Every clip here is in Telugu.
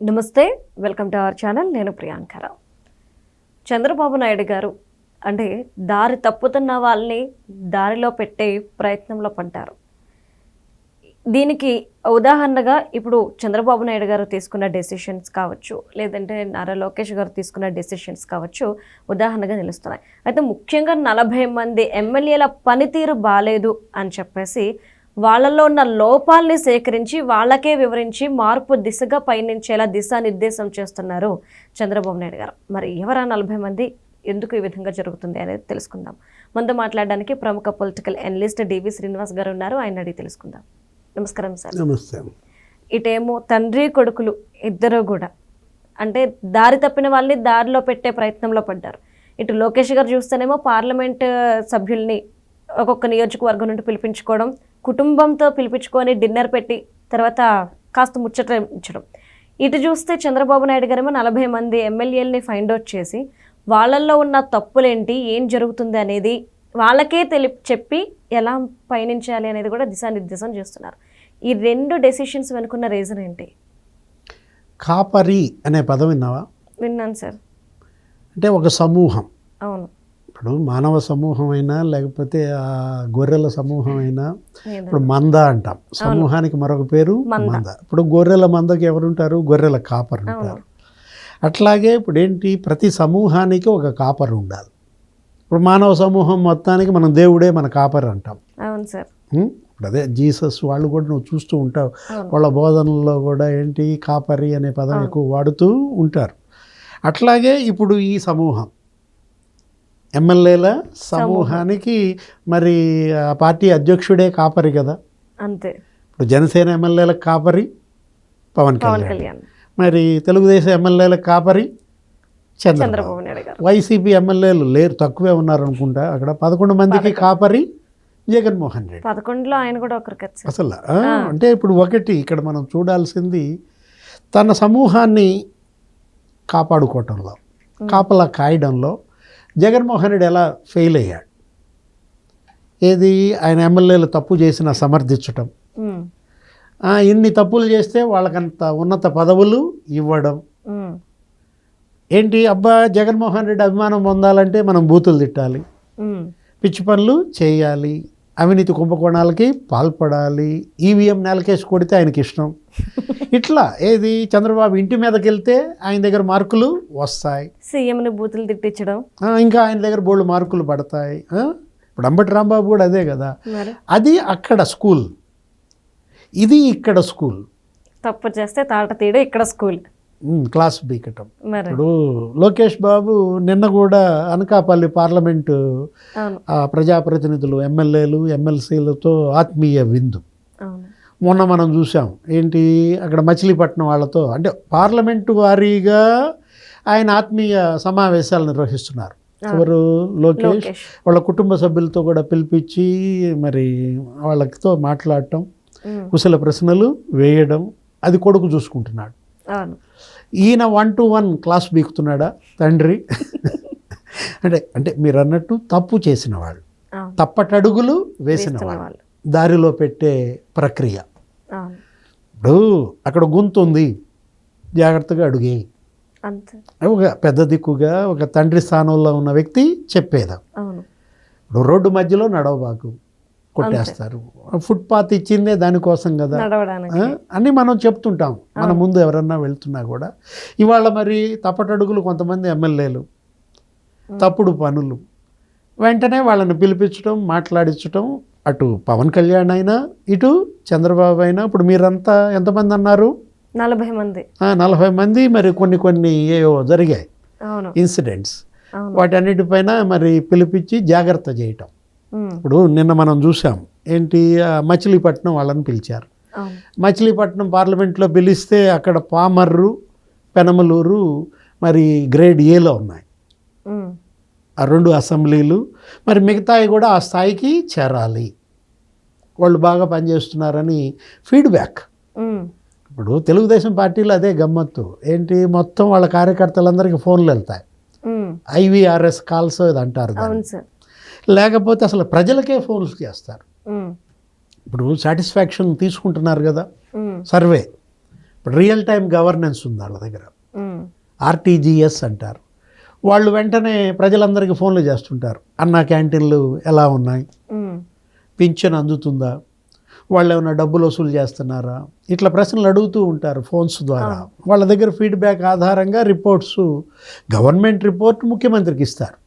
నమస్తే, వెల్కమ్ టు అవర్ ఛానల్. నేను ప్రియాంకరావు. చంద్రబాబు నాయుడు గారు అంటే దారి తప్పుతున్న వాళ్ళని దారిలో పెట్టే ప్రయత్నంలో పడ్డారు. దీనికి ఉదాహరణగా ఇప్పుడు చంద్రబాబు నాయుడు గారు తీసుకున్న డెసిషన్స్ కావచ్చు, లేదంటే నారా లోకేష్ గారు తీసుకున్న డెసిషన్స్ కావచ్చు ఉదాహరణగా నిలుస్తున్నాయి. అయితే ముఖ్యంగా 40 మంది ఎమ్మెల్యేల పనితీరు బాలేదు అని చెప్పేసి వాళ్ళల్లో ఉన్న లోపాలని సేకరించి వాళ్ళకే వివరించి మార్పు దిశగా పయనించేలా దిశానిర్దేశం చేస్తున్నారు చంద్రబాబు నాయుడు గారు. మరి ఎవరా 40 మంది, ఎందుకు ఈ విధంగా జరుగుతుంది అనేది తెలుసుకుందాం. ముందు మాట్లాడడానికి ప్రముఖ పొలిటికల్ అనలిస్ట్ డివి శ్రీనివాస్ గారు ఉన్నారు. ఆయన అడిగి తెలుసుకుందాం. నమస్కారం సార్. నమస్తే. ఇటేమో తండ్రి కొడుకులు ఇద్దరు కూడా అంటే దారి తప్పిన వాళ్ళని దారిలో పెట్టే ప్రయత్నంలో పడ్డారు. ఇటు లోకేష్ గారు చూస్తేనేమో పార్లమెంట్ సభ్యుల్ని ఒక్కొక్క నియోజకవర్గం నుండి పిలిపించుకోవడం, కుటుంబంతో పిలిపించుకొని డిన్నర్ పెట్టి తర్వాత కాస్త ముచ్చటించడం. ఇటు చూస్తే చంద్రబాబు నాయుడు గారేమో 40 మంది ఎమ్మెల్యేలని ఫైండ్ అవుట్ చేసి వాళ్ళల్లో ఉన్న తప్పులేంటి, ఏం జరుగుతుంది అనేది వాళ్ళకే చెప్పి ఎలా పయనించాలి అనేది కూడా దిశానిర్దేశం చేస్తున్నారు. ఈ రెండు డెసిషన్స్ వెనుకున్న రీజన్ ఏంటి? కాపరి అనే పదం విన్నావా? విన్నాను సార్. అంటే ఒక సమూహం. అవును. ఇప్పుడు మానవ సమూహం అయినా లేకపోతే ఆ గొర్రెల సమూహం అయినా, ఇప్పుడు మంద అంటాం. సమూహానికి మరొక పేరు మంద. ఇప్పుడు గొర్రెల మందకి ఎవరుంటారు? గొర్రెల కాపరు ఉంటారు. అట్లాగే ఇప్పుడు ఏంటి, ప్రతి సమూహానికి ఒక కాపరు ఉండాలి. ఇప్పుడు మానవ సమూహం మొత్తానికి మనం దేవుడే మన కాపరి అంటాం. అవును సార్. ఇప్పుడు అదే జీసస్ వాళ్ళు కూడా నువ్వు చూస్తూ ఉంటావు, వాళ్ళ బోధనల్లో కూడా ఏంటి కాపరి అనే పదం ఎక్కువ వాడుతూ ఉంటారు. అట్లాగే ఇప్పుడు ఈ సమూహం ఎమ్మెల్యేల సమూహానికి మరి ఆ పార్టీ అధ్యక్షుడే కాపరి కదా. అంతే. ఇప్పుడు జనసేన ఎమ్మెల్యేలకు కాపరి పవన్ కళ్యాణ్, మరి తెలుగుదేశం ఎమ్మెల్యేలకు కాపరి చంద్రబాబు నాయుడు గారు. వైసీపీ ఎమ్మెల్యేలు లేరు, తక్కువే ఉన్నారు అనుకుంటా. అక్కడ 11 మందికి కాపరి జగన్మోహన్ రెడ్డి. 11లో ఆయన కూడా ఒకరికి అసలు అంటే ఇప్పుడు ఒకటి ఇక్కడ మనం చూడాల్సింది తన సమూహాన్ని కాపాడుకోవటంలో, కాపలా కాయడంలో జగన్మోహన్ రెడ్డి ఎలా ఫెయిల్ అయ్యాడు. ఏది, ఆయన ఎమ్మెల్యేలు తప్పు చేసిన సమర్థించటం, ఇన్ని తప్పులు చేస్తే వాళ్ళకంత ఉన్నత పదవులు ఇవ్వడం. ఏంటి, అబ్బా జగన్మోహన్ రెడ్డి అభిమానం పొందాలంటే మనం బూతులు తిట్టాలి, పిచ్చి పనులు చేయాలి, అవినీతి కుంభకోణాలకి పాల్పడాలి, ఈవీఎం నెలకేసి కొడితే ఆయనకి ఇష్టం. ఇట్లా ఏది, చంద్రబాబు ఇంటి మీదకి వెళ్తే ఆయన దగ్గర మార్కులు వస్తాయి, సీఎంని బూతులు తిట్టించడం, ఇంకా ఆయన దగ్గర బోల్డ్ మార్కులు పడతాయి. ఇప్పుడు అంబటి రాంబాబు కూడా అదే కదా. అది అక్కడ స్కూల్, ఇది ఇక్కడ స్కూల్. తప్పు చేస్తే తాట తీయడం ఇక్కడ స్కూల్, క్లాస్ బీకటం. ఇప్పుడు లోకేష్ బాబు నిన్న కూడా అనకాపల్లి పార్లమెంటు ప్రజాప్రతినిధులు, ఎమ్మెల్యేలు, ఎమ్మెల్సీలతో ఆత్మీయ విందు మొన్న మనం చూసాం. ఏంటి, అక్కడ మచిలీపట్నం వాళ్ళతో అంటే పార్లమెంటు వారీగా ఆయన ఆత్మీయ సమావేశాలు నిర్వహిస్తున్నారు. ఎవరు, లోకేష్ వాళ్ళ కుటుంబ సభ్యులతో కూడా పిలిపించి మరి వాళ్ళతో మాట్లాడటం, కుశల ప్రశ్నలు వేయడం, అది కొడుకు చూసుకుంటున్నాడు. ఈయన 1-to-1 క్లాస్ బీకుతున్నాడా తండ్రి? అంటే మీరు అన్నట్టు తప్పు చేసిన వాళ్ళు, తప్పటడుగులు వేసిన వాళ్ళు, దారిలో పెట్టే ప్రక్రియ. ఇప్పుడు అక్కడ గొంతు ఉంది, జాగ్రత్తగా అడుగే. ఒక పెద్ద దిక్కుగా ఒక తండ్రి స్థానంలో ఉన్న వ్యక్తి చెప్పేదా. ఇప్పుడు రోడ్డు మధ్యలో నడవబాకు, కొట్టేస్తారు. ఫుట్పాత్ ఇచ్చిందే దానికోసం కదా అని మనం చెప్తుంటాం. మన ముందు ఎవరన్నా వెళ్తున్నా కూడా. ఇవాళ మరి తప్పటడుగులు కొంతమంది ఎమ్మెల్యేలు, తప్పుడు పనులు, వెంటనే వాళ్ళని పిలిపించడం, మాట్లాడించడం. అటు పవన్ కళ్యాణ్ అయినా ఇటు చంద్రబాబు అయినా. ఇప్పుడు మీరంతా ఎంతమంది అన్నారు? 40 మంది. 40 మంది. మరి కొన్ని ఏవో జరిగాయి ఇన్సిడెంట్స్, వాటన్నిటిపైన మరి పిలిపించి జాగ్రత్త చేయటం. ఇప్పుడు నిన్న మనం చూసాం ఏంటి, మచిలీపట్నం వాళ్ళని పిలిచారు. మచిలీపట్నం పార్లమెంట్లో పిలిస్తే అక్కడ పామర్రు, పెనమలూరు మరి గ్రేడ్ ఏలో ఉన్నాయి ఆ 2 అసెంబ్లీలు. మరి మిగతాయి కూడా ఆ స్థాయికి చేరాలి, వాళ్ళు బాగా పనిచేస్తున్నారని ఫీడ్బ్యాక్. ఇప్పుడు తెలుగుదేశం పార్టీలో అదే గమ్మత్తు. ఏంటి, మొత్తం వాళ్ళ కార్యకర్తలందరికీ ఫోన్లు వెళ్తాయి, ఐవీఆర్ఎస్ కాల్స్ ఇది అంటారు. లేకపోతే అసలు ప్రజలకే ఫోన్లు చేస్తారు. ఇప్పుడు సాటిస్ఫాక్షన్ తీసుకుంటున్నారు కదా, సర్వే ఇప్పుడు రియల్ టైం గవర్నెన్స్ ఉంది వాళ్ళ దగ్గర, ఆర్టీజీఎస్ అంటారు. వాళ్ళు వెంటనే ప్రజలందరికీ ఫోన్లు చేస్తుంటారు, అన్న క్యాంటీన్లు ఎలా ఉన్నాయి, పింఛన్ అందుతుందా, వాళ్ళు ఏమైనా డబ్బులు వసూలు చేస్తున్నారా, ఇట్లా ప్రశ్నలు అడుగుతూ ఉంటారు ఫోన్స్ ద్వారా. వాళ్ళ దగ్గర ఫీడ్బ్యాక్ ఆధారంగా రిపోర్ట్స్, గవర్నమెంట్ రిపోర్ట్ ముఖ్యమంత్రికి ఇస్తారు,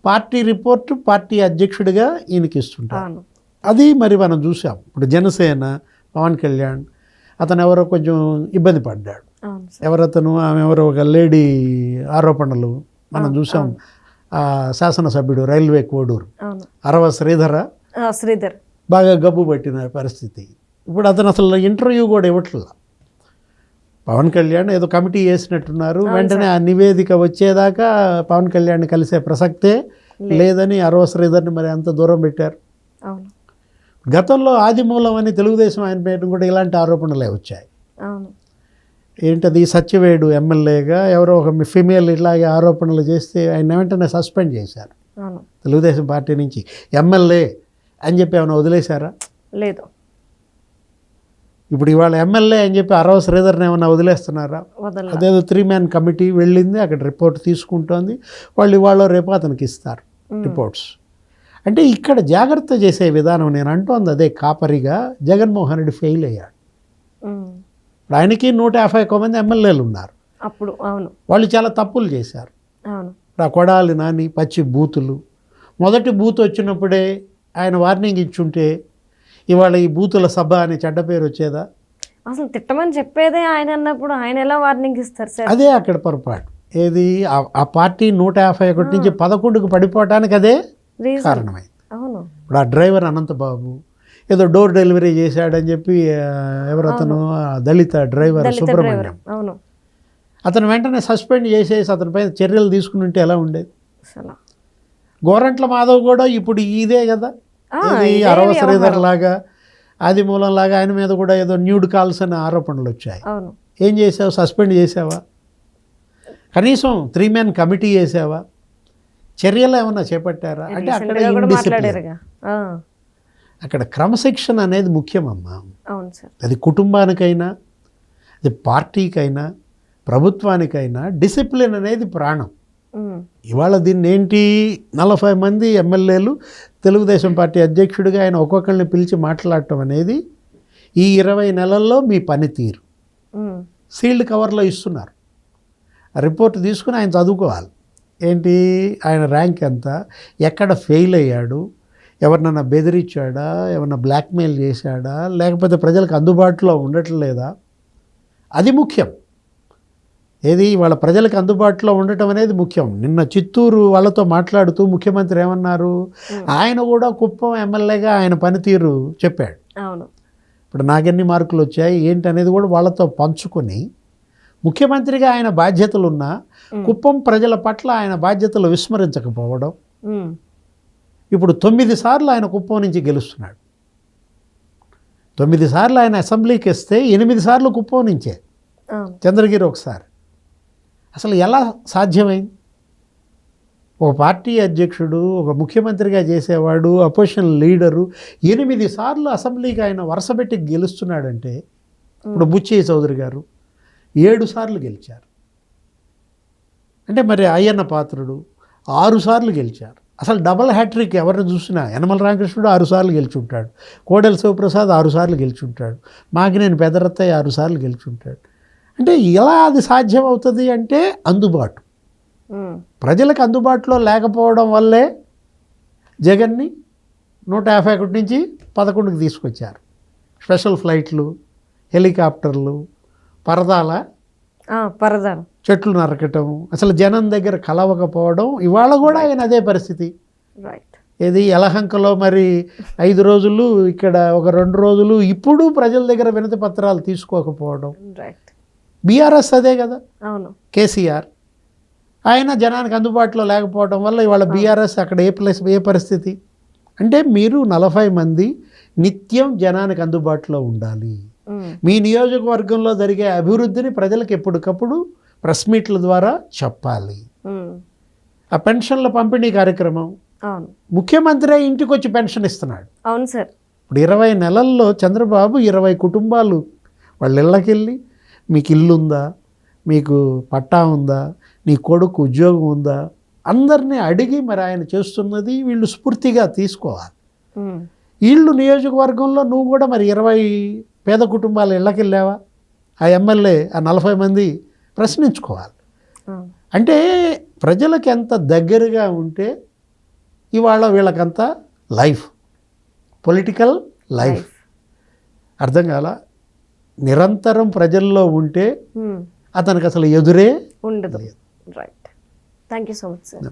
పార్టీ రిపోర్ట్ పార్టీ అధ్యక్షుడిగా ఈయనకి ఇస్తుంటారు. అది మరి మనం చూసాం. ఇప్పుడు జనసేన పవన్ కళ్యాణ్ అతను ఎవరో కొంచెం ఇబ్బంది పడ్డాడు, ఎవరతను, ఆమె ఎవరో ఒక లేడీ ఆరోపణలు మనం చూసాం. శాసనసభ్యుడు రైల్వే కోడూరు అరవ శ్రీధర్ బాగా గబ్బు పట్టిన పరిస్థితి. ఇప్పుడు అతను అసలు ఇంటర్వ్యూ కూడా ఇవ్వట్లేదు. పవన్ కళ్యాణ్ ఏదో కమిటీ వేసినట్టున్నారు, వెంటనే ఆ నివేదిక వచ్చేదాకా పవన్ కళ్యాణ్ కలిసే ప్రసక్తే లేదని అరవ శ్రీధర్ని మరి అంత దూరం పెట్టారు. గతంలో ఆదిమూలం అని తెలుగుదేశం ఆయన పేరు కూడా ఇలాంటి ఆరోపణలే వచ్చాయి. ఏంటది, సత్యవేడు ఎమ్మెల్యేగా ఎవరో ఒక ఫిమేల్ ఇట్లాగే ఆరోపణలు చేస్తే ఆయన వెంటనే సస్పెండ్ చేశారు తెలుగుదేశం పార్టీ నుంచి. ఎమ్మెల్యే అని చెప్పి ఏమైనా వదిలేశారా? లేదు. ఇప్పుడు ఇవాళ ఎమ్మెల్యే అని చెప్పి అరవ శ్రీధర్ని ఏమన్నా వదిలేస్తున్నారా? అదేదో 3 man కమిటీ వెళ్ళింది, అక్కడ రిపోర్ట్ తీసుకుంటోంది, వాళ్ళు ఇవాళ రేపు అతనికి ఇస్తారు రిపోర్ట్స్. అంటే ఇక్కడ జాగ్రత్త చేసే విధానం నేను అంటోంది అదే. కాపరిగా జగన్మోహన్ రెడ్డి ఫెయిల్ అయ్యాడు. ఇప్పుడు ఆయనకి 151 మంది ఎమ్మెల్యేలు ఉన్నారు. అప్పుడు వాళ్ళు చాలా తప్పులు చేశారు. ఇప్పుడు ఆ కొడాలి నాని పచ్చి బూతులు, మొదటి బూత్ వచ్చినప్పుడే ఆయన వార్నింగ్ ఇచ్చుంటే ఇవాళ ఈ బూతుల సభ అని చెడ్డ పేరు వచ్చేదా? అసలు తిట్టమని చెప్పేదే ఆయన అన్నప్పుడు ఆయన ఎలా వార్నింగ్ ఇస్తారు సార్? అదే అక్కడ పొరపాటు. ఏది ఆ పార్టీ 151 నుంచి 11కు పడిపోవటానికి అదే కారణమైంది. ఇప్పుడు ఆ డ్రైవర్ అనంతబాబు ఏదో డోర్ డెలివరీ చేశాడని చెప్పి ఎవరతను దళిత డ్రైవర్ సుబ్రహ్మణ్యం, అతను వెంటనే సస్పెండ్ చేసేసి అతనిపై చర్యలు తీసుకుని ఉంటే ఎలా ఉండేది? గోరంట్ల మాధవ్ కూడా ఇప్పుడు ఇదే కదా, ఇది అరవ శ్రీధర్ లాగా ఆదిమూలం లాగా ఆయన మీద కూడా ఏదో న్యూడ్ కాల్స్ అనే ఆరోపణలు వచ్చాయి. ఏం చేసావు? సస్పెండ్ చేసావా? కనీసం 3 man కమిటీ చేసావా? చర్యలు ఏమన్నా చేపట్టారా? అంటే అక్కడ ఇండిసిప్లిన్, అక్కడ క్రమశిక్షణ అనేది ముఖ్యమమ్మా. అది కుటుంబానికైనా, అది పార్టీకైనా, ప్రభుత్వానికైనా డిసిప్లిన్ అనేది ప్రాణం. ఇవాళ దీన్ని ఏంటి, 40 మంది ఎమ్మెల్యేలు తెలుగుదేశం పార్టీ అధ్యక్షుడిగా ఆయన ఒక్కొక్కరిని పిలిచి మాట్లాడటం అనేది ఈ 20 నెలల్లో మీ పనితీరు సీల్డ్ కవర్లో ఇస్తున్నారు. ఆ రిపోర్ట్ తీసుకుని ఆయన చదువుకోవాలి. ఏంటి ఆయన ర్యాంక్ ఎంత, ఎక్కడ ఫెయిల్ అయ్యాడు, ఎవరినన్నా బెదిరించాడా, ఎవరన్నా బ్లాక్మెయిల్ చేశాడా, లేకపోతే ప్రజలకు అందుబాటులో ఉండట్లేదా, అది ముఖ్యం. ఏది వాళ్ళ ప్రజలకు అందుబాటులో ఉండటం అనేది ముఖ్యం. నిన్న చిత్తూరు వాళ్ళతో మాట్లాడుతూ ముఖ్యమంత్రి ఏమన్నారు, ఆయన కూడా కుప్పం ఎమ్మెల్యేగా ఆయన పనితీరు చెప్పాడు. ఇప్పుడు నాకెన్ని మార్కులు వచ్చాయి ఏంటి అనేది కూడా వాళ్ళతో పంచుకొని, ముఖ్యమంత్రిగా ఆయన బాధ్యతలున్నా కుప్పం ప్రజల పట్ల ఆయన బాధ్యతలు విస్మరించకపోవడం. ఇప్పుడు 9 సార్లు ఆయన కుప్పం నుంచి గెలుస్తున్నాడు. 9 సార్లు ఆయన అసెంబ్లీకి వస్తే 8 సార్లు కుప్పం నుంచే, చంద్రగిరి ఒకసారి. అసలు ఎలా సాధ్యమైంది? ఒక పార్టీ అధ్యక్షుడు, ఒక ముఖ్యమంత్రిగా చేసేవాడు, అపోజిషన్ లీడరు 8 సార్లు అసెంబ్లీకి ఆయన వరుసపెట్టి గెలుస్తున్నాడంటే, ఇప్పుడు బుచ్చయ్య చౌదరి గారు 7 సార్లు గెలిచారు. అంటే మరి అయ్యన్న పాత్రుడు 6 సార్లు గెలిచారు. అసలు డబల్ హ్యాట్రిక్ ఎవరిని చూసినా, యనమల రామకృష్ణుడు 6 సార్లు గెలిచుంటాడు, కోడెల శివప్రసాద్ 6 సార్లు గెలిచుంటాడు, మాకినేని పెదరత్తయ్య 6 సార్లు గెలిచుంటాడు. అంటే ఎలా అది సాధ్యం అవుతుంది అంటే అందుబాటు, ప్రజలకు అందుబాటులో లేకపోవడం వల్లే జగన్ని 151 నుంచి 11కి తీసుకొచ్చారు. స్పెషల్ ఫ్లైట్లు, హెలికాప్టర్లు, పరదాలు చెట్లు నరకటం, అసలు జనం దగ్గర కలవకపోవడం. ఇవాళ కూడా ఆయన అదే పరిస్థితి. ఏది యలహంకలో మరి 5 రోజులు, ఇక్కడ ఒక 2 రోజులు, ఇప్పుడు ప్రజల దగ్గర వినతి పత్రాలు తీసుకోకపోవడం. బీఆర్ఎస్ అదే కదా, కేసీఆర్ ఆయన జనానికి అందుబాటులో లేకపోవడం వల్ల ఇవాళ బీఆర్ఎస్ అక్కడ ఏ పరిస్థితి అంటే, మీరు 40 మంది నిత్యం జనానికి అందుబాటులో ఉండాలి. మీ నియోజకవర్గంలో జరిగే అభివృద్ధిని ప్రజలకు ఎప్పటికప్పుడు ప్రెస్ మీట్ల ద్వారా చెప్పాలి. ఆ పెన్షన్ల పంపిణీ కార్యక్రమం, ముఖ్యమంత్రి ఇంటికి వచ్చి పెన్షన్ ఇస్తున్నాడు. అవును సార్. ఇప్పుడు 20 నెలల్లో చంద్రబాబు 20 కుటుంబాలు వాళ్ళ ఇళ్ళకెళ్ళి మీకు ఇల్లు ఉందా, మీకు పట్టా ఉందా, నీ కొడుకు ఉద్యోగం ఉందా, అందరినీ అడిగి మరి ఆయన చేస్తున్నది వీళ్ళు స్ఫూర్తిగా తీసుకోవాలి. వీళ్ళు నియోజకవర్గంలో నువ్వు కూడా మరి 20 పేద కుటుంబాల ఇళ్ళకి వెళ్ళావా, ఆ ఎమ్మెల్యే ఆ 40 మంది ప్రశ్నించుకోవాలి. అంటే ప్రజలకు ఎంత దగ్గరగా ఉంటే ఇవాళ వీళ్ళకంత లైఫ్, పొలిటికల్ లైఫ్. అర్థం కాల, నిరంతరం ప్రజల్లో ఉంటే అతనికి అసలు ఎదురే ఉండదు. Right. Thank you so much sir.